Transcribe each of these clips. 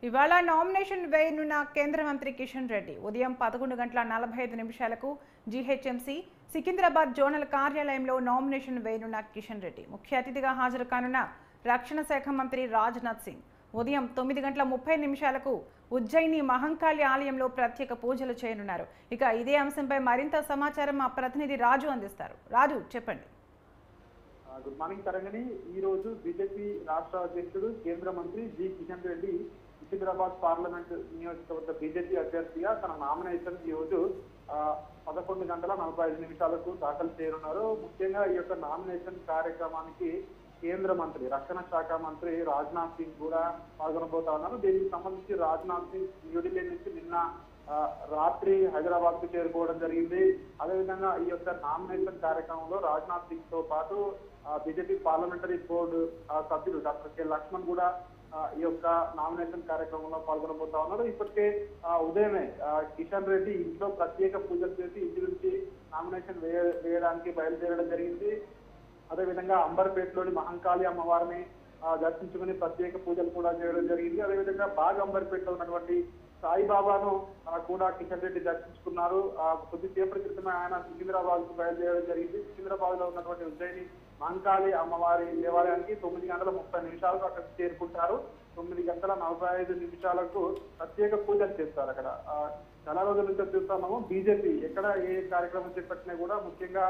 ఇవాళ నామినేషన్ వేయనున్న కేంద్ర మంత్రి కిషన్ రెడ్డి ఉదయం 11:45 జీహెచ్ఎంసీ సికింద్రాబాద్ జోనల్ కార్యాలయంలో నామినేషన్ వేయనున్న కిషన్ రెడ్డి ముఖ్య అతిథిగా హాజరు కానున్న రక్షణ శాఖ మంత్రి రాజ్నాథ్ సింగ్ ఉదయం 9:30 ఉజ్జయిని మహంకాళి ఆలయంలో ప్రత్యేక పూజలు చేయనున్నారు. ఇక ఇదే అంశంపై మరింత సమాచారం మా ప్రతినిధి రాజు అందిస్తారు. రాజు చెప్పండి. Good morning Tarangini. ఈ రోజు బీజేపీ రాష్ట్ర అధ్యక్షుడు కేంద్ర మంత్రి జి కిషన్ రెడ్డి సికింద్రాబాద్ పార్లమెంట్ నియోజకవర్గ బీజేపీ అభ్యర్థిగా తన నామినేషన్ ఈ రోజు 11:45 దాఖలు చేయనున్నారు. ముఖ్యంగా ఈ యొక్క నామినేషన్ కార్యక్రమానికి కేంద్ర మంత్రి రక్షణ శాఖ మంత్రి రాజ్నాథ్ సింగ్ కూడా పాల్గొనబోతా ఉన్నారు. దీనికి సంబంధించి రాజ్నాథ్ సింగ్ న్యూఢిల్లీ నుంచి నిన్న రాత్రి హైదరాబాద్ కు చేరుకోవడం జరిగింది. అదేవిధంగా ఈ యొక్క నామినేషన్ కార్యక్రమంలో రాజ్నాథ్ సింగ్ తో పాటు బీజేపీ పార్లమెంటరీ బోర్డు సభ్యులు డాక్టర్ కె లక్ష్మణ్ కూడా ఈ యొక్క నామినేషన్ కార్యక్రమంలో పాల్గొనబోతా ఉన్నారు. ఇప్పటికే ఉదయమే కిషన్ రెడ్డి ఇంట్లో ప్రత్యేక పూజలు చేసి ఇంటి నుంచి నామినేషన్ వేయడానికి బయలుదేరడం జరిగింది. అదేవిధంగా అంబర్పేటలోని మహంకాళి అమ్మవారిని దర్శించుకుని ప్రత్యేక పూజలు కూడా చేయడం జరిగింది. అదేవిధంగా బాగ్ అంబర్పేటలో ఉన్నటువంటి సాయిబాబాను కూడా కిషన్ రెడ్డి దర్శించుకున్నారు. కొద్దిసేపటి క్రితమే ఆయన సికింద్రాబాద్ కు బయలుదేరడం జరిగింది. సికింద్రాబాద్ లో ఉన్నటువంటి ఉజ్జయిని మహంకాళి అమ్మవారి దేవాలయానికి 9:30 అక్కడికి చేరుకుంటారు. 9:45 ప్రత్యేక పూజలు చేస్తారు. అక్కడ చాలా రోజుల నుంచి చూస్తున్నాము బీజేపీ ఎక్కడ ఏ కార్యక్రమం చేపట్టినా కూడా ముఖ్యంగా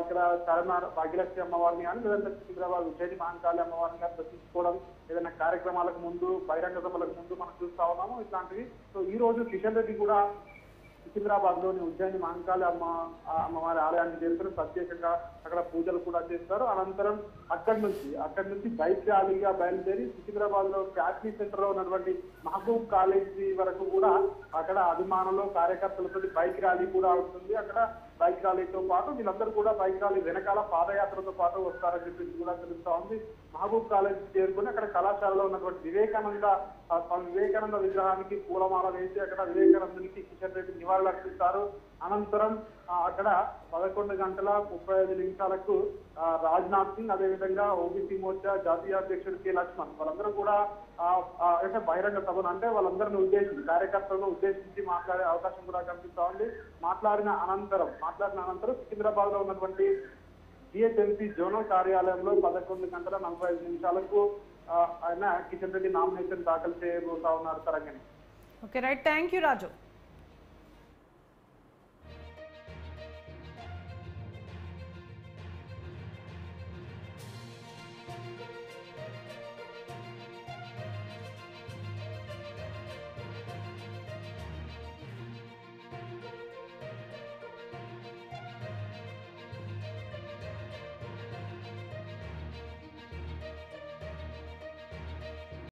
ఇక్కడ చార్మినార్ భాగ్యలక్ష్మి అమ్మవారిని కానీ లేదంటే సికింద్రాబాద్ ఉజ్జయిని మహంకాళి అమ్మవారిని కానీ దర్శించుకోవడం ఏదైనా కార్యక్రమాలకు ముందు బహిరంగ సభలకు ముందు మనం చూస్తా ఉన్నాము ఇట్లాంటివి. సో ఈ రోజు కిషన్ రెడ్డి కూడా సికింద్రాబాద్ లోని ఉజ్జయిని మహంకాళి అమ్మవారి ఆలయాన్ని చేరుకుని ప్రత్యేకంగా అక్కడ పూజలు కూడా చేస్తారు. అనంతరం అక్కడి నుంచి బైక్ ర్యాలీగా బయలుదేరి సికింద్రాబాద్ లో ఫ్యాక్టరీ సెంటర్ లో ఉన్నటువంటి మహబూబ్ కాలేజీ వరకు కూడా అక్కడ అభిమానులు కార్యకర్తలతో బైక్ ర్యాలీ కూడా ఉంటుంది. అక్కడ బైక్ ర్యాలీతో పాటు వీళ్ళందరూ కూడా బైక్ ర్యాలీ వెనకాల పాదయాత్రతో పాటు వస్తారని చెప్పి కూడా తెలుస్తా ఉంది. మహబూబ్ కాలేజ్ చేరుకుని అక్కడ కళాశాలలో ఉన్నటువంటి వివేకానంద విగ్రహానికి పూలమాల వేసి అక్కడ వివేకానందునికి కిషన్ రెడ్డి నివాళులు అర్పిస్తారు. అనంతరం అక్కడ 11:35 రాజ్నాథ్ సింగ్ అదేవిధంగా ఓబీసీ మోర్చా జాతీయ అధ్యక్షుడు కె లక్ష్మణ్ వాళ్ళందరూ కూడా బహిరంగ సభను అంటే వాళ్ళందరినీ ఉద్దేశించి కార్యకర్తలను ఉద్దేశించి మాట్లాడే అవకాశం కూడా కనిపిస్తా ఉంది. మాట్లాడిన అనంతరం సికింద్రాబాద్ లో ఉన్నటువంటి జిహెచ్ఎంసీ జోనల్ కార్యాలయంలో 11:45 ఆయన కిషన్ రెడ్డి నామినేషన్ దాఖలు చేయబోతా ఉన్నారు. Tarangini. Okay right, thank you Raju.